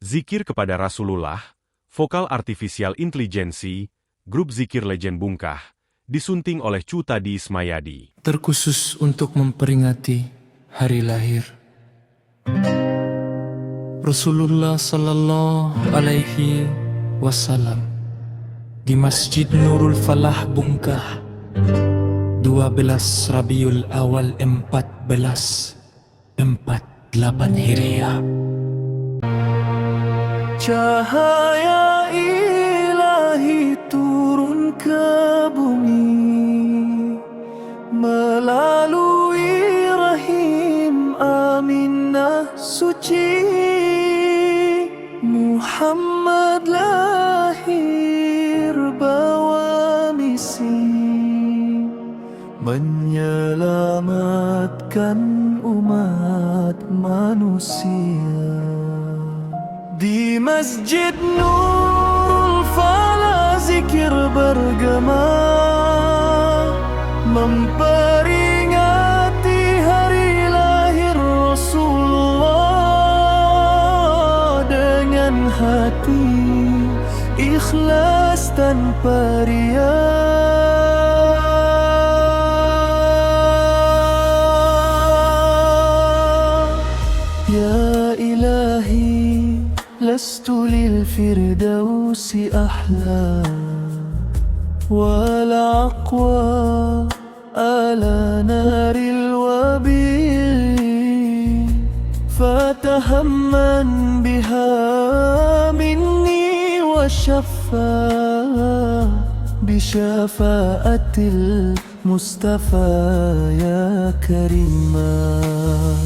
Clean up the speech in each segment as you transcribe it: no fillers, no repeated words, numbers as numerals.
Zikir kepada Rasulullah, Vokal Artifisial Intelijensi, Grup Zikir Legend Bungkah, disunting oleh Cu Tadi Ismayadi. Terkhusus untuk memperingati hari lahir Rasulullah Sallallahu Alaihi Wasallam di Masjid Nurul Falah Bungkah 12 Rabiul Awal 1448 Hijriah. Cahaya ilahi turun ke bumi melalui rahim Aminah suci. Muhammad lahir bawa misi menyelamatkan umat manusia. Di Masjid Nurul Falah zikir bergema memperingati hari lahir Rasulullah dengan hati ikhlas tanpa riya. Ya ilahi lastu lil firdausi ahla wala aqwa ala naril wabil fatahamman biha minni wa shaffa bishafaatil Mustafa ya karimah.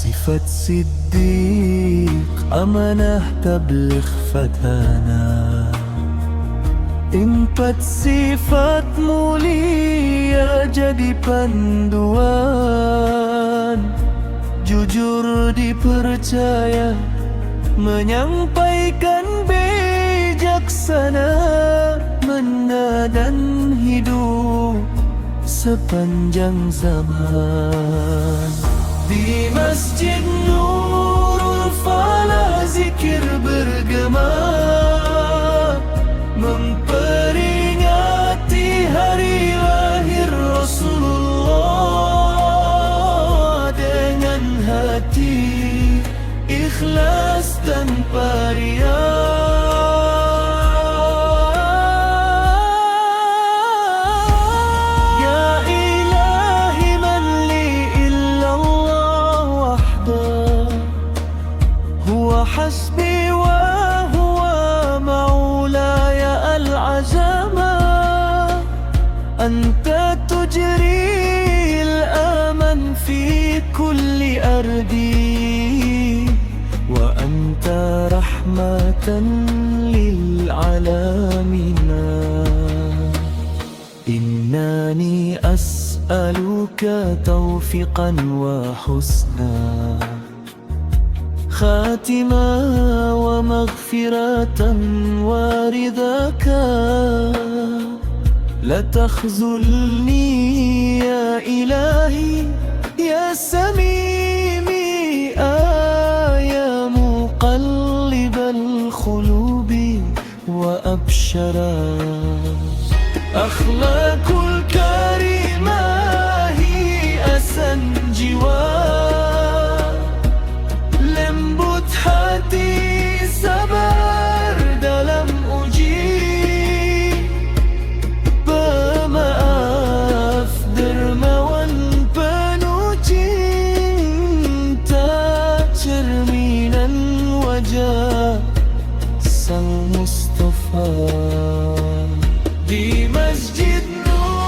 Sifat siddiq amanah tabligh fatana, empat sifat mulia jadi panduan. Jujur dipercaya, menyampaikan bijaksana, menadan hidup sepanjang zaman. Di Masjid Nurul Falah zikir bergema memperingati hari lahir Rasulullah dengan hati ikhlas tanpa riya. حسبي وهو مولاي العزمة أنت تجري الأمن في كل أرضي وأنت رحمة للعالمين. إنني أسألك توفيقا وحسنا خاتمة ومغفرة ورضاك. لا تخذلني يا إلهي يا سميمي يا مقلب القلوب وأبشرا. أخلاق الكريمة هي أسن جوار lembut hati sabar dalam uji, pemaaf dermawan penuh cinta, cerminan wajah Sang Mustafa. Di Masjid Nur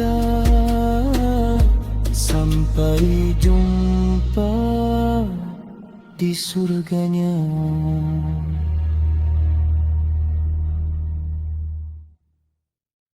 kita sampai jumpa di surganya.